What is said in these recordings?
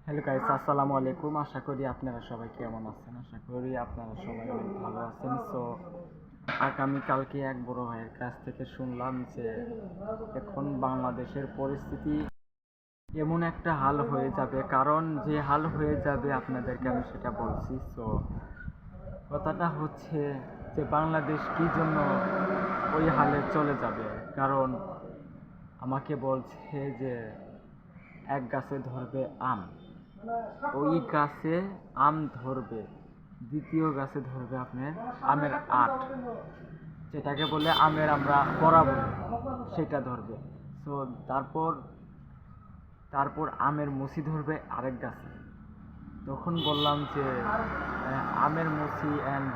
Hello guys, আসসালামু আলাইকুম। আশা করি আপনারা সবাই কেমন আছেন। আশা করি আপনারা সবাই অনেক ভালো আছেন। আগামীকালকে এক বড় ভাইয়ের কাছ থেকে শুনলাম যে এখন বাংলাদেশের পরিস্থিতি এমন একটা হাল হয়ে যাবে, কারণ যে হাল হয়ে যাবে আপনাদেরকে আমি সেটা বলছি। কথাটা হচ্ছে যে বাংলাদেশ কি জন্য ওই হালে চলে যাবে, কারণ আমাকে বলছে যে এক গাছে ধরবে আম, ওই গাছে আম ধরবে, দ্বিতীয় গাছে ধরবে আপনার আমের আট, যেটাকে বলে আমের আমরা বড়া বলি, সেটা ধরবে। তো তারপর তারপর আমের মুচি ধরবে আরেক গাছে। তখন বললাম যে আমের মুচি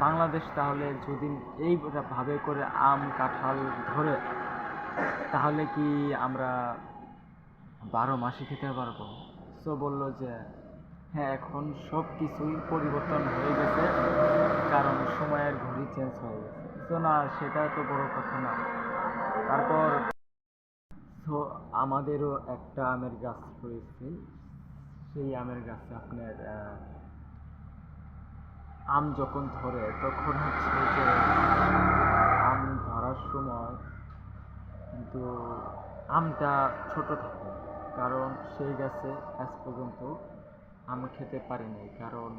বাংলাদেশ তাহলে যদি এইভাবে করে আম কাঁঠাল ধরে, তাহলে কি আমরা 12 মাসই খেতে পারবো? বলল যে হ্যাঁ, এখন সব কিছুই পরিবর্তন হয়ে গেছে, কারণ সময়ের ঘড়ি চেঞ্জ হয়ে গেছে। না, সেটা তো বড় কথা না। তারপর তো আমাদেরও একটা আমের গাছ রয়েছে। সেই আমের গাছে আপনার আম যখন ধরে তখন হচ্ছে যে আম ধরার সময় কিন্তু আমটা ছোট থাকে, কারণ সেই গাছে আজ পর্যন্ত আম খেতে পারিনি, কারণ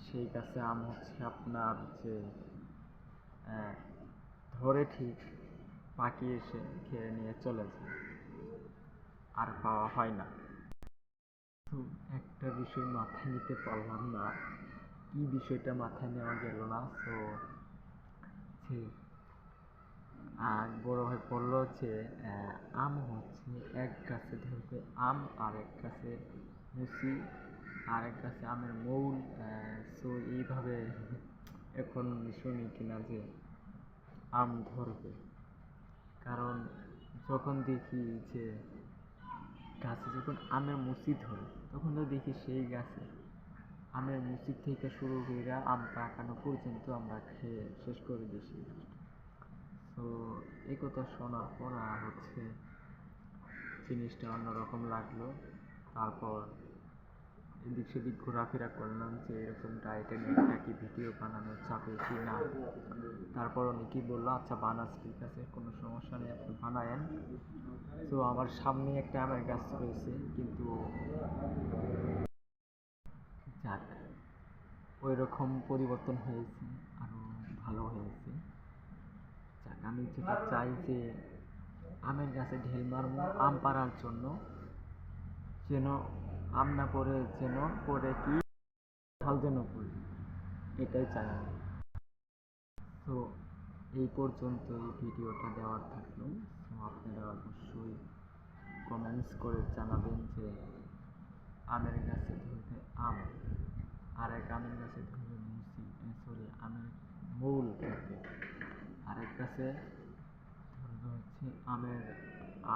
সেই গাছে আম হচ্ছে আপনার যে ধরে ঠিক পাকিয়ে এসে খেয়ে নিয়ে চলে যায়, আর পাওয়া হয় না। তো একটা বিষয় মাথায় নিতে পারলাম না, কি বিষয়টা মাথায় নেওয়া গেল না। যে বড় ভাই বলল যে আম হচ্ছে এক গাছে ধরবে আম, আর এক গাছে মুচি, আর এক গাছে আমের মৌল। এইভাবে এখন শুনি কিনা যে আম ধরবে, কারণ যখন দেখি যে গাছে যখন আমের মুচি ধরে, তখন তো দেখি সেই গাছে আমের মুচি থেকে শুরু করে আম পাকানো পর্যন্ত আমরা খেয়ে শেষ করে দিয়েছি। তো এই কথা শোনার পর হচ্ছে জিনিসটা অন্যরকম লাগলো। তারপর এদিক সেদিক ঘোরাফেরা করলাম যে এরকম ডায়েটে নিয়ে একটা কি ভিডিও বানানো যাবে কি না। তারপর অনেকেই বললো আচ্ছা বানাস, ঠিক আছে, কোনো সমস্যা নেই, আপনি বানায়েন। তো আমার সামনে একটা আমের গাছ রয়েছে, কিন্তু যাক, ওই রকম পরিবর্তন হয়েছে, আরও ভালো হয়েছে। যাক, আমি যেটা চাই যে আমের গাছে ঢেল মারবো আম পাড়ার জন্য, যেন আম না পড়ে, যেন পড়ে কি ঢাল যেন পড়ে, এটাই চাই আমি। তো এই পর্যন্ত এই ভিডিওটা দেওয়ার থাকলো। তো আপনারা অবশ্যই কমেন্টস করে জানাবেন যে আমের গাছে ধরবে আম, আর এক আমের গাছে ধরবে মুচি, আমের মূল ধরবে, আরেক গাছে ধরবে হচ্ছে আমের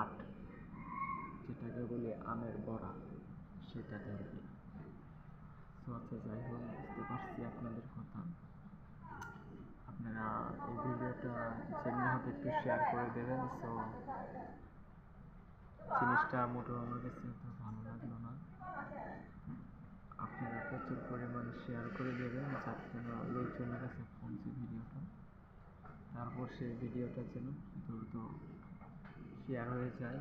আট, যেটাকে বলি আমের বড়া, সেটা ধরবে। আচ্ছা, যাই হোক, বুঝতে পারছি আপনাদের কথা। আপনারা এই ভিডিওটা যেমনি হবে একটু শেয়ার করে দেবেন। জিনিসটা মোটেও আমার কাছে এত ভালো লাগলো না। আপনারা প্রচুর পরিমাণে শেয়ার করে দেবেন, যাতে যেন লোকজনের কাছে পৌঁছে ভিডিওটা। তারপর সেই ভিডিওটা যেন দ্রুত শেয়ার হয়ে যায়।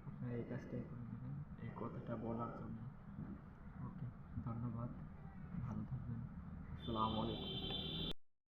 আপনারা এই কাজটাই করে দেবেন এই কথাটা বলার জন্য। ওকে, ধন্যবাদ, ভালো থাকবেন, আসসালামু আলাইকুম।